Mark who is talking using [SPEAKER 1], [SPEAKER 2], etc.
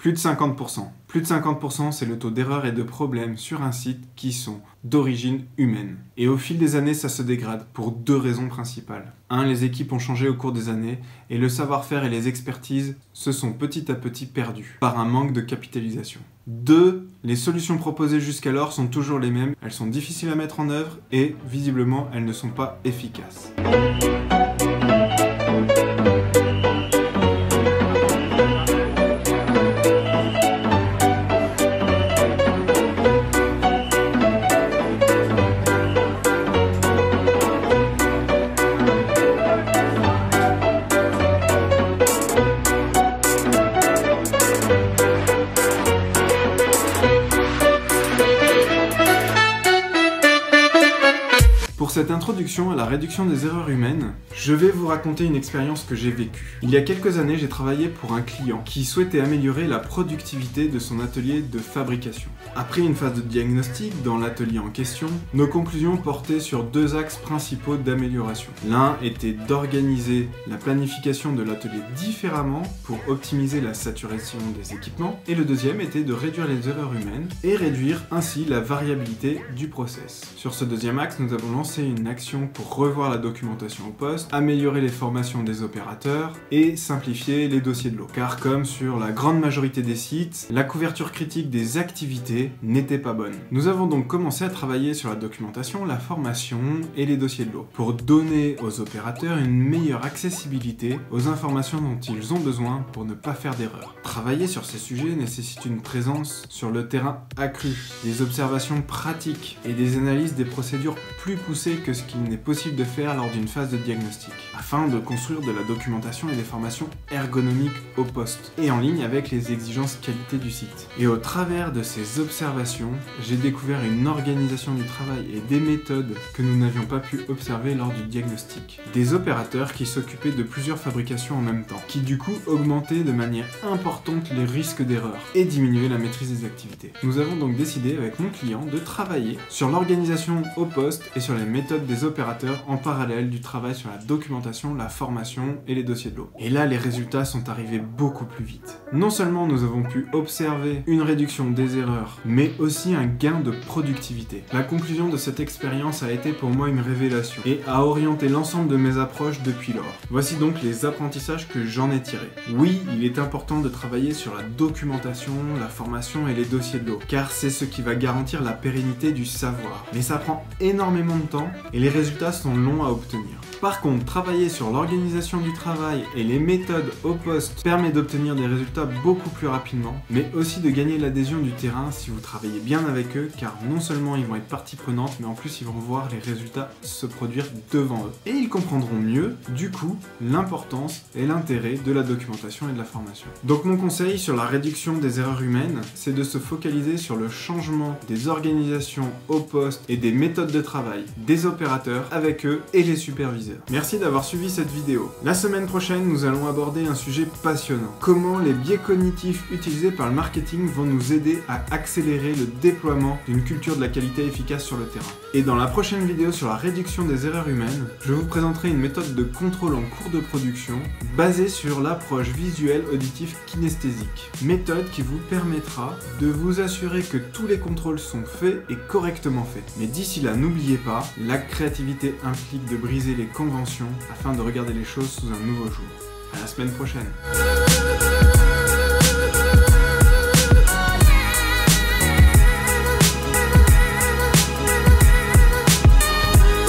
[SPEAKER 1] Plus de 50%. Plus de 50%, c'est le taux d'erreur et de problèmes sur un site qui sont d'origine humaine. Et au fil des années, ça se dégrade pour deux raisons principales. 1. Les équipes ont changé au cours des années et le savoir-faire et les expertises se sont petit à petit perdus par un manque de capitalisation. 2. Les solutions proposées jusqu'alors sont toujours les mêmes, elles sont difficiles à mettre en œuvre et visiblement elles ne sont pas efficaces. Pour cette introduction à la réduction des erreurs humaines, je vais vous raconter une expérience que j'ai vécue. Il y a quelques années, j'ai travaillé pour un client qui souhaitait améliorer la productivité de son atelier de fabrication. Après une phase de diagnostic dans l'atelier en question, nos conclusions portaient sur deux axes principaux d'amélioration. L'un était d'organiser la planification de l'atelier différemment pour optimiser la saturation des équipements, et le deuxième était de réduire les erreurs humaines et réduire ainsi la variabilité du process. Sur ce deuxième axe, nous avons lancé une action pour revoir la documentation au poste, améliorer les formations des opérateurs et simplifier les dossiers de lot. Car comme sur la grande majorité des sites, la couverture critique des activités n'était pas bonne. Nous avons donc commencé à travailler sur la documentation, la formation et les dossiers de lot pour donner aux opérateurs une meilleure accessibilité aux informations dont ils ont besoin pour ne pas faire d'erreurs. Travailler sur ces sujets nécessite une présence sur le terrain accrue, des observations pratiques et des analyses des procédures plus poussées que ce qu'il n'est possible de faire lors d'une phase de diagnostic, afin de construire de la documentation et des formations ergonomiques au poste, et en ligne avec les exigences qualité du site. Et au travers de ces observations, j'ai découvert une organisation du travail et des méthodes que nous n'avions pas pu observer lors du diagnostic. Des opérateurs qui s'occupaient de plusieurs fabrications en même temps, qui du coup augmentaient de manière importante les risques d'erreur et diminuaient la maîtrise des activités. Nous avons donc décidé avec mon client de travailler sur l'organisation au poste et sur les méthodes des opérateurs en parallèle du travail sur la documentation, la formation et les dossiers de lot. Et là, les résultats sont arrivés beaucoup plus vite. Non seulement nous avons pu observer une réduction des erreurs, mais aussi un gain de productivité. La conclusion de cette expérience a été pour moi une révélation et a orienté l'ensemble de mes approches depuis lors. Voici donc les apprentissages que j'en ai tirés. Oui, il est important de travailler sur la documentation, la formation et les dossiers de lot, car c'est ce qui va garantir la pérennité du savoir. Mais ça prend énormément de temps et les résultats sont longs à obtenir. Par contre, travailler sur l'organisation du travail et les méthodes au poste permet d'obtenir des résultats beaucoup plus rapidement, mais aussi de gagner l'adhésion du terrain si vous travaillez bien avec eux, car non seulement ils vont être partie prenante, mais en plus ils vont voir les résultats se produire devant eux. Et ils comprendront mieux, du coup, l'importance et l'intérêt de la documentation et de la formation. Donc mon conseil sur la réduction des erreurs humaines, c'est de se focaliser sur le changement des organisations au poste et des méthodes de travail des opérateurs avec eux et les superviseurs. Merci d'avoir suivi cette vidéo. La semaine prochaine, nous allons aborder un sujet passionnant. Comment les biais cognitifs utilisés par le marketing vont nous aider à accélérer le déploiement d'une culture de la qualité efficace sur le terrain. Et dans la prochaine vidéo sur la réduction des erreurs humaines, je vous présenterai une méthode de contrôle en cours de production basée sur l'approche visuelle auditive kinesthésique. Méthode qui vous permettra de vous assurer que tous les contrôles sont faits et correctement faits. Mais d'ici là, n'oubliez pas, la créativité implique de briser les conventions afin de regarder les choses sous un nouveau jour. À la semaine prochaine.